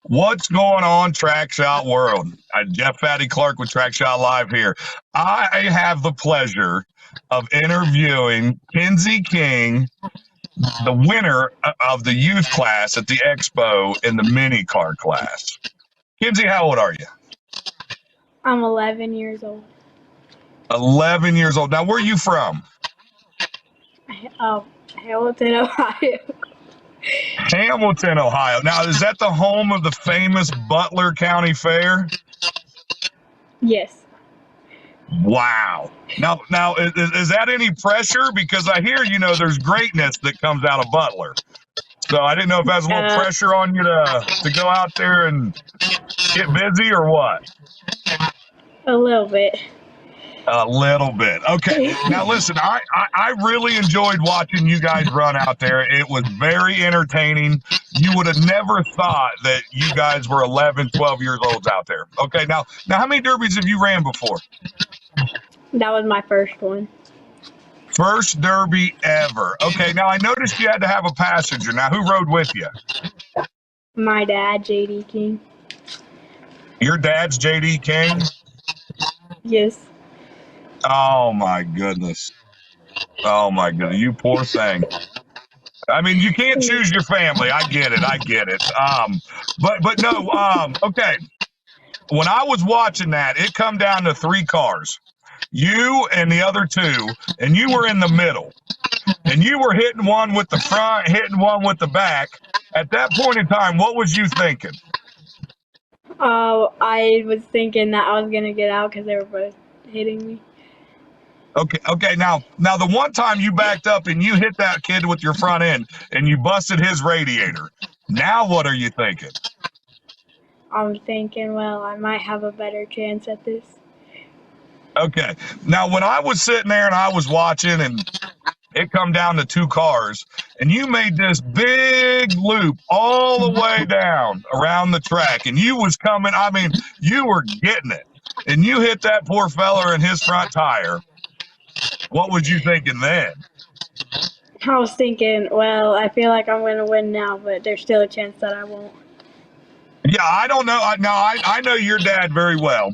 What's going on, Track Shot World? Jeff Fatty Clark with Track Shot Live here. I have the pleasure of interviewing Kenzie King, the winner of the youth class at the expo in the mini car class. Kenzie, how old are you? I'm 11 years old. 11 years old. Now, where are you from? Hamilton, Ohio. Hamilton, Ohio. Now, is that the home of the famous Butler County Fair? Yes. Wow. Now, is that any pressure? Because I hear, there's greatness that comes out of Butler. So I didn't know if that's a little pressure on you to go out there and get busy or what? A little bit. A little bit. Okay. Now, listen, I really enjoyed watching you guys run out there. It was very entertaining. You would have never thought that you guys were 11, 12 years old out there. Okay. Now, how many derbies have you ran before? That was my first one. First derby ever. Okay. Now, I noticed you had to have a passenger. Now, who rode with you? My dad, J.D. King. Your dad's J.D. King? Yes. Oh my goodness. Oh my goodness. You poor thing. I mean, you can't choose your family. I get it. But no, okay. When I was watching that, it come down to 3 cars. You and the other 2, and you were in the middle. And you were hitting one with the front, hitting one with the back. At that point in time, what was you thinking? I was thinking that I was going to get out because they were both hitting me. Okay. Now the one time you backed up and you hit that kid with your front end and you busted his radiator. Now what are you thinking? I'm thinking, well, I might have a better chance at this. Okay. Now when I was sitting there and I was watching and it come down to 2 cars and you made this big loop all the way down around the track and you was coming, I mean, you were getting it and you hit that poor fella in his front tire. What was you thinking then? I was thinking, well, I feel like I'm going to win now, but there's still a chance that I won't. Yeah, I don't know. I know your dad very well,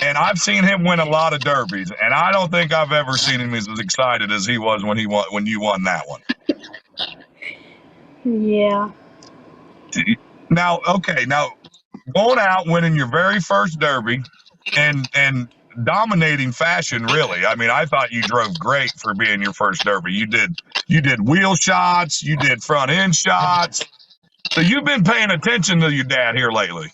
and I've seen him win a lot of derbies, and I don't think I've ever seen him as excited as he was when you won that one. Yeah. Now, going out winning your very first derby, and dominating fashion, really. I mean, I thought you drove great for being your first derby. You did wheel shots, you did front end shots. So you've been paying attention to your dad here lately.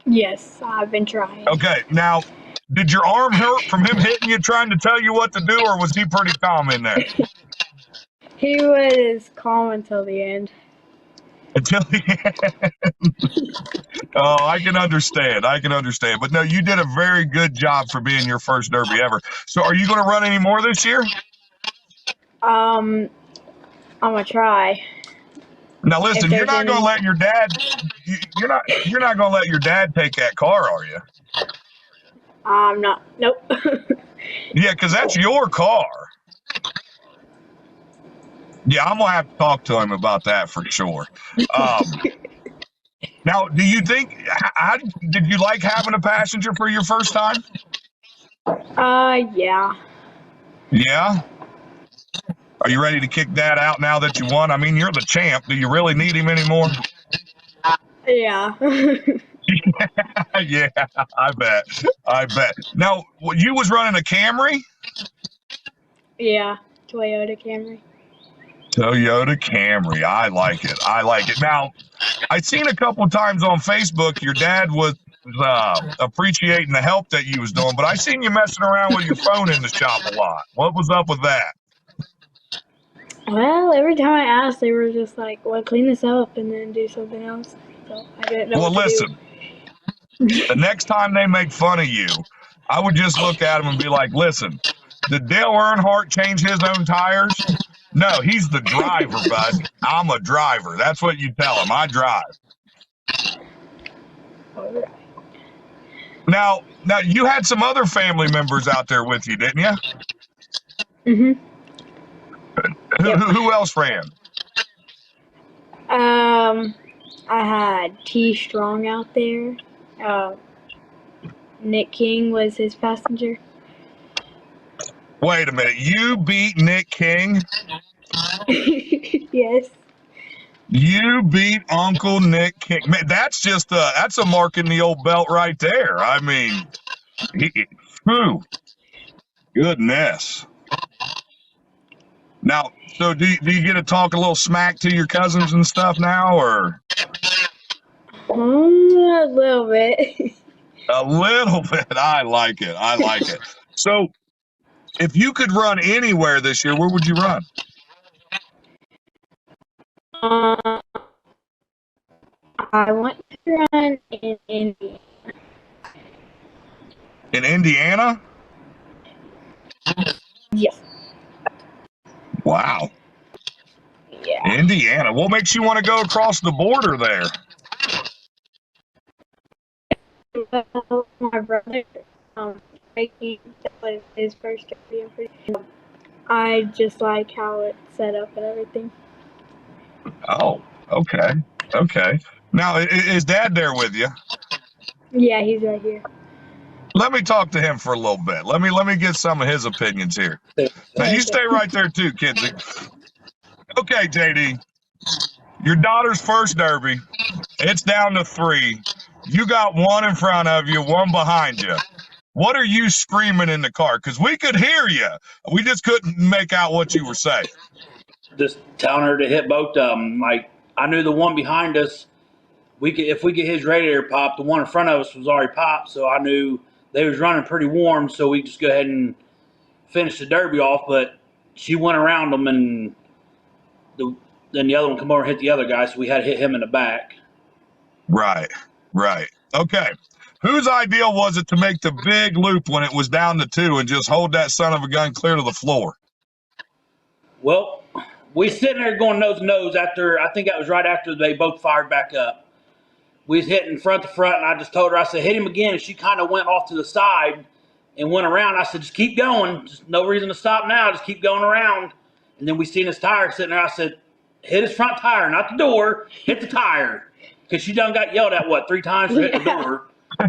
Yes, I've been trying. Okay, now, did your arm hurt from him hitting you, trying to tell you what to do, or was he pretty calm in there? He was calm until the end. Until the end. Oh, I can understand. But no, you did a very good job for being your first derby ever. So are you going to run any more this year? I'm going to try. Now listen, you're not going to let your dad. You're not going to let your dad take that car, are you? I'm not. Nope. Yeah, because that's your car. Yeah, I'm gonna have to talk to him about that for sure. Now, do you think? Did you like having a passenger for your first time? Yeah. Yeah. Are you ready to kick Dad out now that you won? I mean, you're the champ. Do you really need him anymore? Yeah. Yeah, I bet. Now, you was running a Camry? Yeah, Toyota Camry. I like it. Now, I seen a couple of times on Facebook your dad was appreciating the help that you was doing, but I seen you messing around with your phone in the shop a lot. What was up with that? Well, every time I asked, they were just like, well, clean this up and then do something else. So I didn't know what to do. The next time they make fun of you, I would just look at them and be like, listen, did Dale Earnhardt change his own tires? No, he's the driver, bud. I'm a driver. That's what you tell him. I drive. All right. Now, you had some other family members out there with you, didn't you? Mhm. Who else ran? I had T Strong out there. Nick King was his passenger. Wait a minute. You beat Nick King? Yes. You beat Uncle Nick King. Man, that's a mark in the old belt right there. I mean, whew, goodness. Now, so do you get to talk a little smack to your cousins and stuff now, or? A little bit. A little bit. I like it. I like it. So, if you could run anywhere this year, where would you run? I want to run in India. In Indiana? Yes. Wow. Yeah. Indiana. What makes you want to go across the border there? Well, my brother, breaking was his first derby. I just like how it's set up and everything. Oh, okay. Okay. Now, is Dad there with you? Yeah, he's right here. Let me talk to him for a little bit. Let me get some of his opinions here. Now, you stay right there too, Kenzie. Okay, JD. Your daughter's first derby. It's down to 3. You got one in front of you, one behind you. What are you screaming in the car? Because we could hear you. We just couldn't make out what you were saying. Just telling her to hit both of them. Like, I knew the one behind us, if we get his radiator popped, the one in front of us was already popped, so I knew they was running pretty warm, so we just go ahead and finish the derby off. But she went around them, and then the other one come over and hit the other guy, so we had to hit him in the back. Right, right. Okay. Whose idea was it to make the big loop when it was down to 2 and just hold that son of a gun clear to the floor? Well, we sitting there going nose to nose after, I think that was right after they both fired back up. We was hitting front to front, and I just told her, I said, hit him again. And she kind of went off to the side and went around. I said, just keep going. Just no reason to stop now. Just keep going around. And then we seen his tire sitting there. I said, hit his front tire, not the door. Hit the tire. Because she done got yelled at, 3 times for hitting the door. So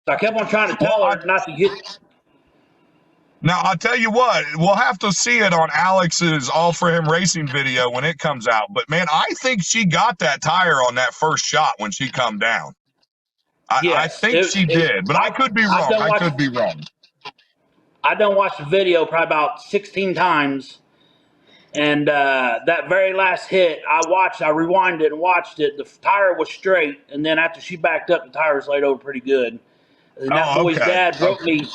I kept on trying to tell her not to hit. Now, I'll tell you what, we'll have to see it on Alex's All For Him Racing video when it comes out. But, man, I think she got that tire on that first shot when she come down. I think she did, but I could be wrong. I could be wrong. I done watched the video probably about 16 times. And that very last hit, I rewinded and watched it. The tire was straight. And then after she backed up, the tire was laid over pretty good. And that boy's dad wrote me.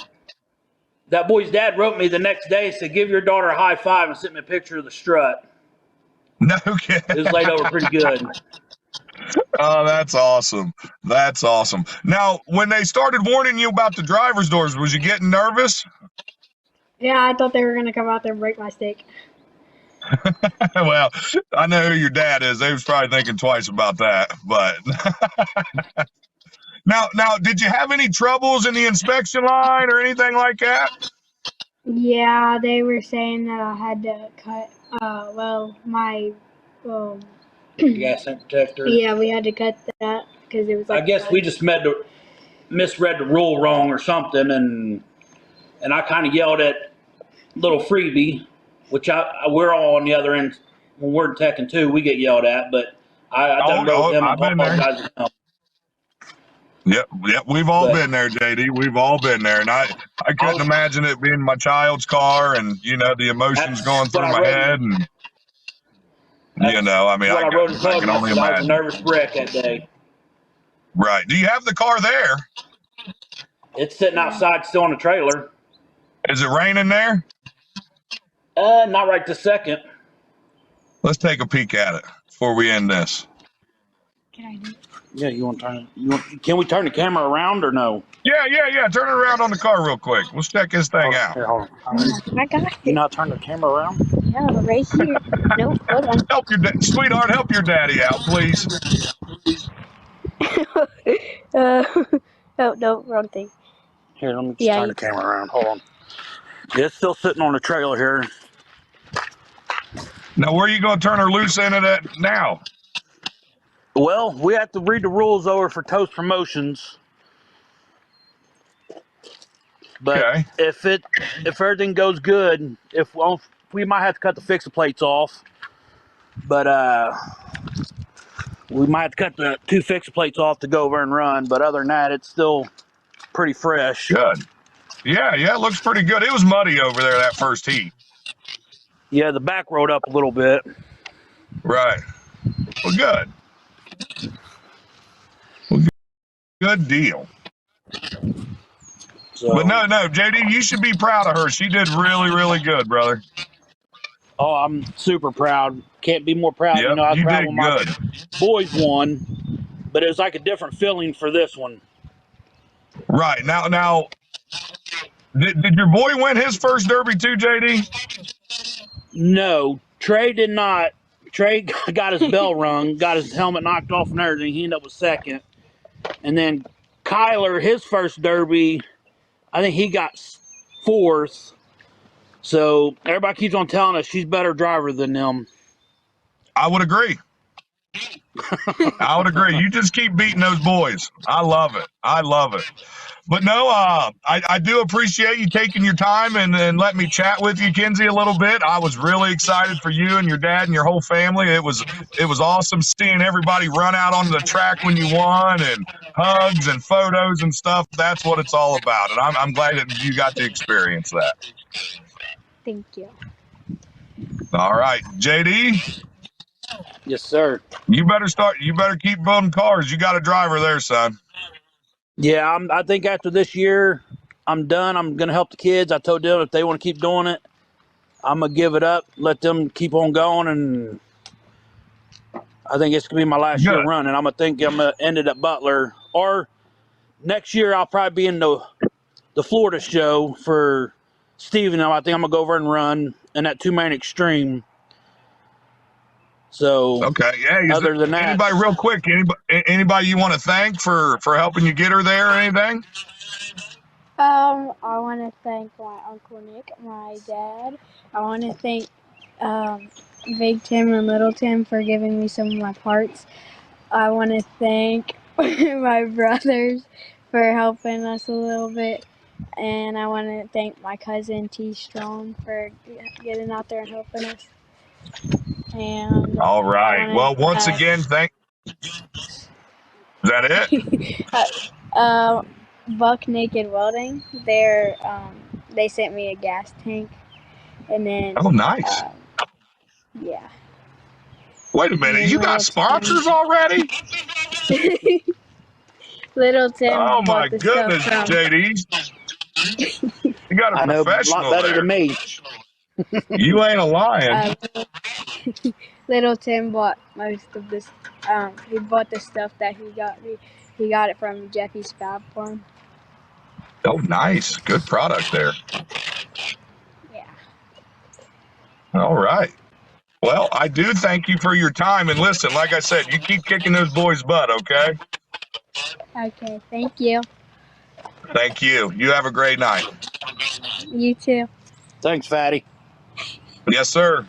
That boy's dad wrote me the next day, said, give your daughter a high five, and sent me a picture of the strut. No kidding. It was laid over pretty good. Oh, that's awesome. That's awesome. Now, when they started warning you about the driver's doors, was you getting nervous? Yeah, I thought they were going to come out there and break my stick. Well, I know who your dad is. They was probably thinking twice about that. But now, did you have any troubles in the inspection line or anything like that? Yeah, they were saying that I had to cut, my gas tank protector. Yeah, we had to cut that because it was like. I guess we just misread the rule wrong or something, and I kind of yelled at little Freebie, which we're all on the other end. When we're in Tekken 2, we get yelled at, but I done wrote him and apologized to him. Yep, we've all been there, JD. We've all been there, and I couldn't imagine it being my child's car, and the emotions going through my head, and I can only imagine. I was a nervous wreck that day. Right. Do you have the car there? It's sitting outside, still on the trailer. Is it raining there? Not right this second. Let's take a peek at it before we end this. Can I do it? Yeah, you want to turn? Can we turn the camera around or no? Yeah. Turn it around on the car real quick. Let's check this thing out. Here, hold on. I got it. You not turn the camera around? Yeah, right here. No, hold on. Sweetheart, help your daddy out, please. No, wrong thing. Here, let me just turn the camera around. Hold on. Yeah, it's still sitting on the trailer here. Now, where are you going to turn her loose in it at now? Well, we have to read the rules over for Toast Promotions. But Okay. if everything goes good, we might have to cut the fixer plates off. But we might have to cut the 2 fixer plates off to go over and run. But other than that, it's still pretty fresh. Good. Yeah, it looks pretty good. It was muddy over there that first heat. Yeah, the back rode up a little bit. Right. Well, good. Well, good deal. So, But no, JD, you should be proud of her. She did really, really good, brother. oh, I'm super proud. Can't be more proud. Yep, I was you proud did when my good. boys won, but it was like a different feeling for this one. Right. Now, did your boy win his first Derby too, JD? No, Trey did not. Trey got his bell rung, got his helmet knocked off and everything. He ended up with second. And then Kyler, his first Derby, I think he got fourth. So everybody keeps on telling us she's a better driver than them. I would agree. I would agree. You just keep beating those boys. I love it. But no, I do appreciate you taking your time and letting me chat with you, Kenzie, a little bit. I was really excited for you and your dad and your whole family. It was awesome seeing everybody run out onto the track when you won, and hugs and photos and stuff. That's what it's all about, and I'm glad that you got to experience that. Thank you. All right, JD. Yes, sir. You better keep building cars. You got a driver there, son. Yeah, I think after this year, I'm done. I'm going to help the kids. I told them if they want to keep doing it, I'm going to give it up, let them keep on going. And I think it's going to be my last year running. I'm going to end it at Butler. Or next year, I'll probably be in the Florida show for Steven. I think I'm going to go over and run in that 2-man extreme. So, okay, yeah. Other than that, anybody real quick? Anybody you want to thank for helping you get her there or anything? I want to thank my Uncle Nick, my dad. I want to thank Big Tim and Little Tim for giving me some of my parts. I want to thank my brothers for helping us a little bit. And I want to thank my cousin T Strong for getting out there and helping us. And all right. Well, once again, is that it? Buck Naked Welding. They sent me a gas tank, and then oh, nice. Yeah. Wait a minute, you got sponsors already? Little Tim. Oh my goodness, JD. You got a professional a lot better there. than me. You ain't a lion. Little Tim bought most of this. He bought the stuff that he got. He got it from Jeffy's Fab Farm. Oh, nice. Good product there. Yeah. All right. Well, I do thank you for your time. And listen, like I said, you keep kicking those boys' butt, okay? Okay. Thank you. Thank you. You have a great night. You too. Thanks, Fatty. Yes, sir.